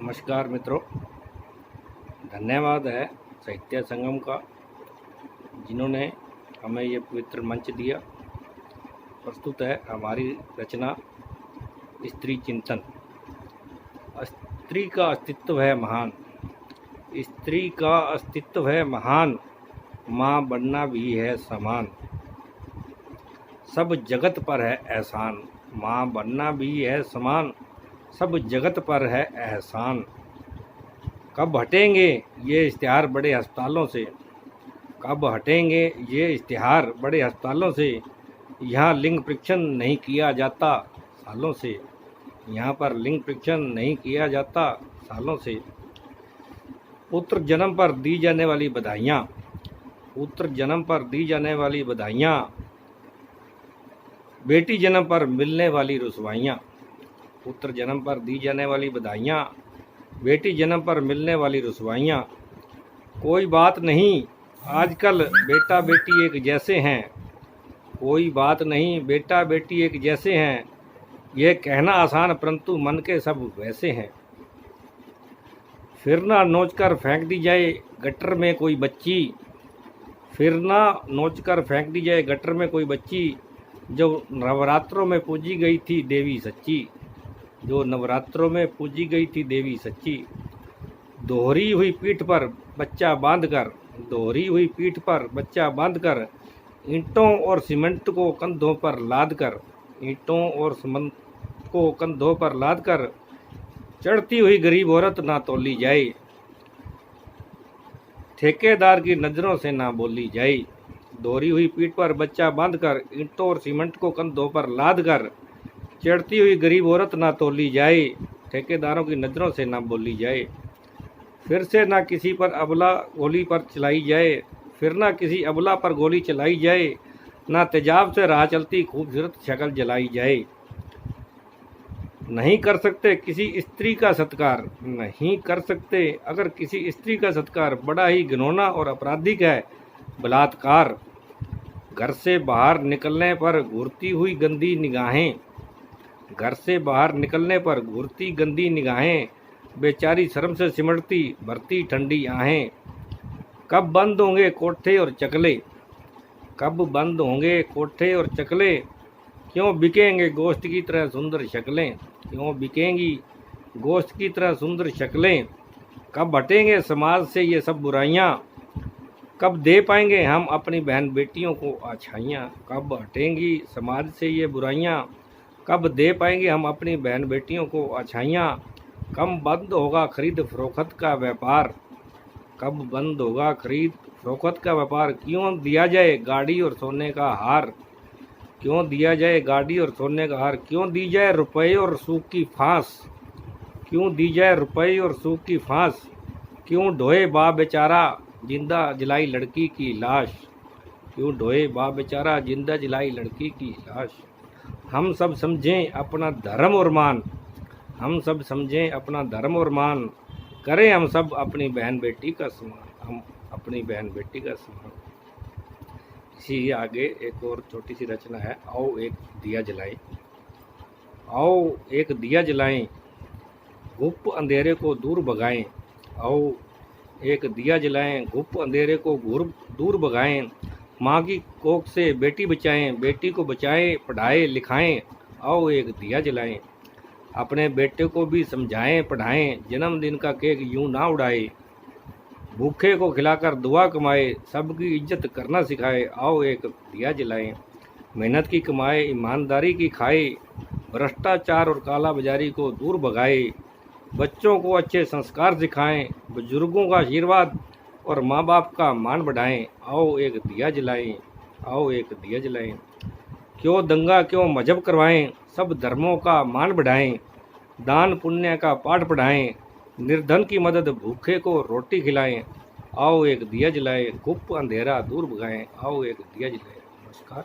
नमस्कार मित्रों, धन्यवाद है साहित्य संगम का जिन्होंने हमें ये पवित्र मंच दिया। प्रस्तुत है हमारी रचना स्त्री चिंतन। स्त्री का अस्तित्व है महान, स्त्री का अस्तित्व है महान, माँ बनना भी है समान। सब जगत पर है एहसान, माँ बनना भी है समान, सब जगत पर है एहसान। कब हटेंगे ये इश्तिहार बड़े अस्पतालों से, कब हटेंगे ये इश्तिहार बड़े अस्पतालों से। यहाँ लिंग परीक्षण नहीं किया जाता सालों से, यहाँ पर लिंग परीक्षण नहीं किया जाता सालों से। पुत्र जन्म पर दी जाने वाली बधाइयाँ, पुत्र जन्म पर दी जाने वाली बधाइयाँ, बेटी जन्म पर मिलने वाली रुसवाइयाँ। पुत्र जन्म पर दी जाने वाली बधाइयाँ, बेटी जन्म पर मिलने वाली रुसवाइयाँ। कोई बात नहीं आजकल बेटा बेटी एक जैसे हैं, कोई बात नहीं बेटा बेटी एक जैसे हैं। यह कहना आसान परंतु मन के सब वैसे हैं। फिर ना नोच कर फेंक दी जाए गटर में कोई बच्ची, फिर ना नोच कर फेंक दी जाए गटर में कोई बच्ची, जो नवरात्रों में पूजी गई थी देवी सच्ची, जो नवरात्रों में पूजी गई थी देवी सच्ची। दोहरी हुई पीठ पर बच्चा बांधकर, दोहरी हुई पीठ पर बच्चा बांधकर, ईंटों और सीमेंट को कंधों पर लादकर, ईंटों और सीमेंट को कंधों पर लादकर, चढ़ती हुई गरीब औरत ना तोली जाए, ठेकेदार की नज़रों से ना बोली जाए। दोहरी हुई पीठ पर बच्चा बांधकर, ईंटों और सीमेंट को कंधों पर लादकर, चढ़ती हुई गरीब औरत ना तोली जाए, ठेकेदारों की नज़रों से ना बोली जाए। फिर से ना किसी पर अबला गोली पर चलाई जाए, फिर ना किसी अबला पर गोली चलाई जाए, ना तेजाब से राह चलती खूबसूरत शक्ल जलाई जाए। नहीं कर सकते किसी स्त्री का सत्कार, नहीं कर सकते अगर किसी स्त्री का सत्कार, बड़ा ही घिनौना और आपराधिक है बलात्कार। घर से बाहर निकलने पर घूरती हुई गंदी निगाहें, घर से बाहर निकलने पर घूरती गंदी निगाहें, बेचारी शर्म से सिमटती भरती ठंडी आहें। कब बंद होंगे कोठे और चकले, कब बंद होंगे कोठे और चकले, क्यों बिकेंगे गोश्त की तरह सुंदर शक्लें, क्यों बिकेंगी गोश्त की तरह सुंदर शक्लें। कब हटेंगे समाज से ये सब बुराइयाँ, कब दे पाएंगे हम अपनी बहन बेटियों को अच्छाइयाँ। कब हटेंगी समाज से ये बुराइयाँ, कब दे पाएंगे हम अपनी बहन बेटियों को अच्छाइयाँ। कब बंद होगा खरीद फरोख्त का व्यापार, कब बंद होगा खरीद फरोख्त का व्यापार। क्यों दिया जाए गाड़ी और सोने का हार, क्यों दिया जाए गाड़ी और सोने का हार। क्यों दी जाए रुपए और सूख की फांस, क्यों दी जाए रुपए और सूख की फांस। क्यों ढोए बाप बेचारा जिंदा जलाई लड़की की लाश, क्यों ढोए बाप बेचारा जिंदा जलाई लड़की की लाश। हम सब समझें अपना धर्म और मान, हम सब समझें अपना धर्म और मान, करें हम सब अपनी बहन बेटी का सम्मान, हम अपनी बहन बेटी का सम्मान। इसी आगे एक और छोटी सी रचना है। आओ एक दिया जलाएं, आओ एक दिया जलाएं, गुप्त अंधेरे को दूर भगाएं। आओ एक दिया जलाएं, गुप्त अंधेरे को दूर भगाएं। माँ की कोख से बेटी बचाएं, बेटी को बचाएं पढ़ाएं लिखाएं। आओ एक दिया जलाएं, अपने बेटे को भी समझाएं पढ़ाएं, जन्मदिन का केक यूं ना उड़ाए, भूखे को खिलाकर दुआ कमाए, सबकी इज्जत करना सिखाए। आओ एक दिया जलाएं, मेहनत की कमाए ईमानदारी की खाए, भ्रष्टाचार और काला बाजारी को दूर भगाए, बच्चों को अच्छे संस्कार सिखाएं, बुजुर्गों का आशीर्वाद और माँ बाप का मान बढ़ाएं। आओ एक दिया जलाएं, आओ एक दिया जलाएं। क्यों दंगा क्यों मजहब करवाएं, सब धर्मों का मान बढ़ाएं, दान पुण्य का पाठ पढ़ाएं, निर्धन की मदद भूखे को रोटी खिलाएं। आओ एक दिया जलाएं, गुप्त अंधेरा दूर भगाएं। आओ एक दिया जलाएं। नमस्कार।